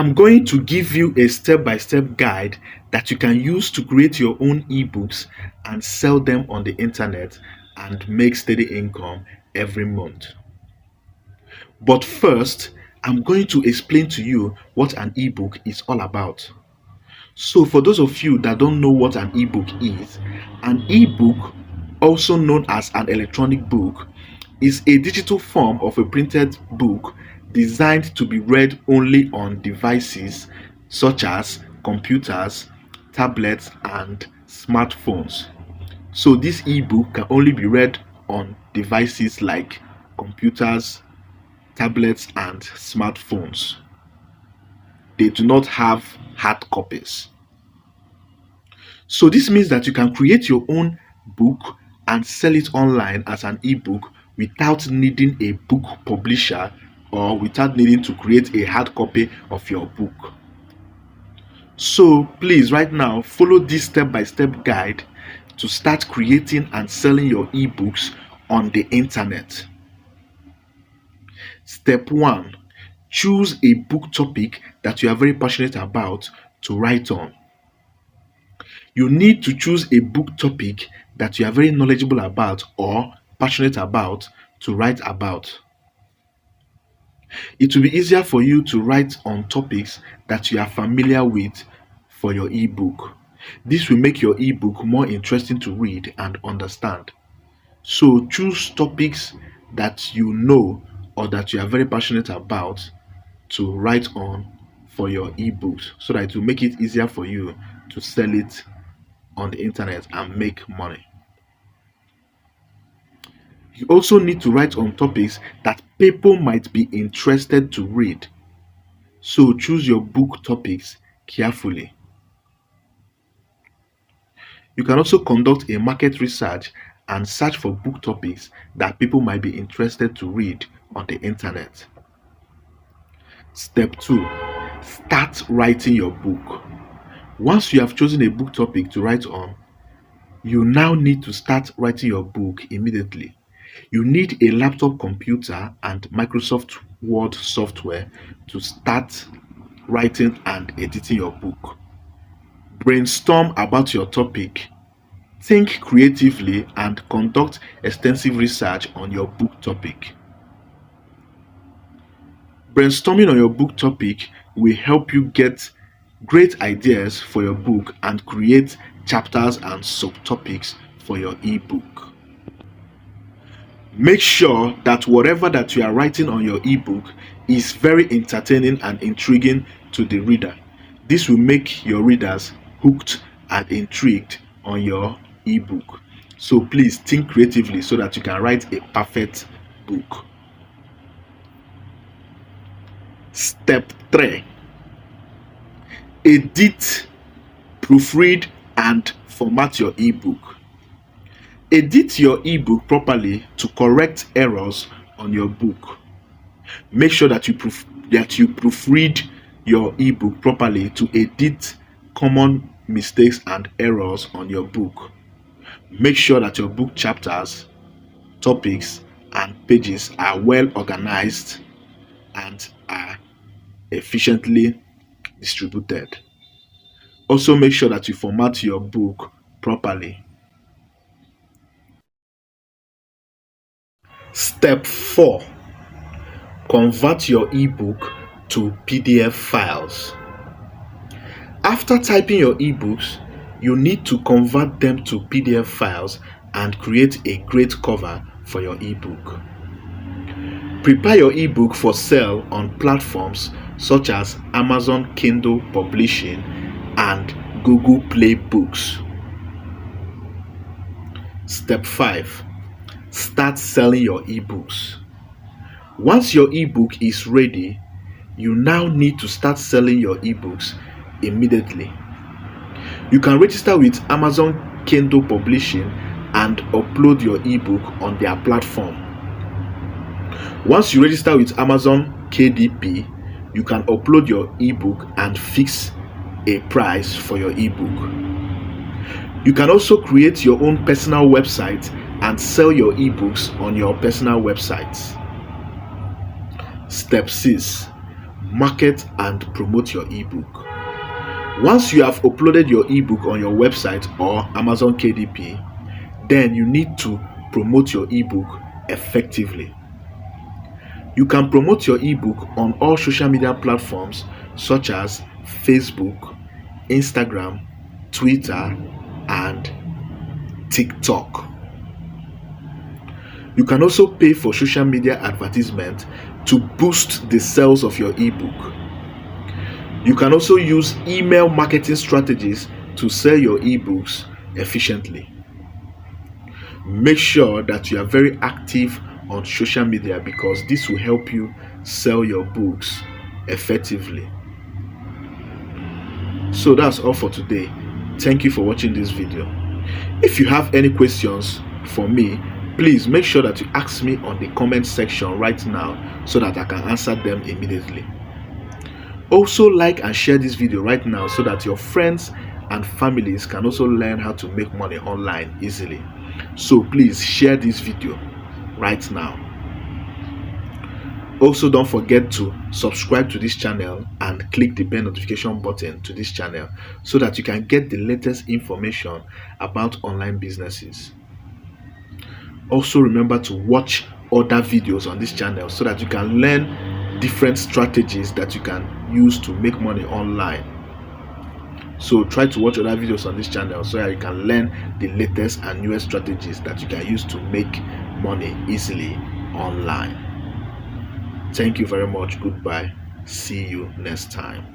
I'm going to give you a step-by-step guide that you can use to create your own ebooks and sell them on the internet and make steady income every month. But first, I'm going to explain to you what an ebook is all about. So, for those of you that don't know what an ebook is, an ebook, also known as an electronic book, is a digital form of a printed book designed to be read only on devices such as computers, tablets, and smartphones. So, this ebook can only be read on devices like computers, tablets, and smartphones. They do not have hard copies. So this means that you can create your own book and sell it online as an ebook without needing a book publisher or without needing to create a hard copy of your book. So please, right now, follow this step-by-step guide to start creating and selling your ebooks on the internet. Step 1. Choose a book topic that you are very passionate about to write on. You need to choose a book topic that you are very knowledgeable about or passionate about to write about. It will be easier for you to write on topics that you are familiar with for your ebook. This will make your ebook more interesting to read and understand. So choose topics that you know or that you are very passionate about to write on for your ebooks so that it will make it easier for you to sell it on the internet and make money. You also need to write on topics that people might be interested to read. So choose your book topics carefully. You can also conduct a market research and search for book topics that people might be interested to read on the internet. Step 2. Start writing your book. Once you have chosen a book topic to write on, you now need to start writing your book immediately. You need a laptop computer and Microsoft Word software to start writing and editing your book. Brainstorm about your topic, think creatively, and conduct extensive research on your book topic. Brainstorming on your book topic will help you get great ideas for your book and create chapters and subtopics for your ebook. Make sure that whatever that you are writing on your ebook is very entertaining and intriguing to the reader. This will make your readers hooked and intrigued on your ebook. So please think creatively so that you can write a perfect book. Step 3. Edit, proofread, and format your ebook. Edit your ebook properly to correct errors on your book. Make sure that you proofread your ebook properly to edit common mistakes and errors on your book. Make sure that your book chapters, topics, and pages are well organized and are efficiently distributed. Also, make sure that you format your book properly. Step 4. Convert your ebook to PDF files. After typing your ebooks, you need to convert them to PDF files and create a great cover for your ebook. Prepare your ebook for sale on platforms such as Amazon Kindle Publishing and Google Play Books. Step 5. Start selling your ebooks. Once your ebook is ready, you now need to start selling your ebooks immediately. You can register with Amazon Kindle Publishing and upload your ebook on their platform. Once you register with Amazon KDP, you can upload your ebook and fix a price for your ebook. You can also create your own personal website and sell your ebooks on your personal websites. Step 6. market and promote your ebook. Once you have uploaded your ebook on your website or Amazon KDP, then you need to promote your ebook effectively. You can promote your ebook on all social media platforms such as Facebook, Instagram, Twitter, and TikTok. You can also pay for social media advertisement to boost the sales of your ebook. You can also use email marketing strategies to sell your ebooks efficiently. Make sure that you are very active on social media because this will help you sell your books effectively. So that's all for today. Thank you for watching this video. If you have any questions for me, please make sure that you ask me on the comment section right now so that I can answer them immediately. Also like and share this video right now so that your friends and families can also learn how to make money online easily. So please share this video right now. Also don't forget to subscribe to this channel and click the bell notification button to this channel so that you can get the latest information about online businesses. Also remember to watch other videos on this channel so that you can learn different strategies that you can use to make money online. So try to watch other videos on this channel so that you can learn the latest and newest strategies that you can use to make money easily online. Thank you very much. Goodbye. See you next time.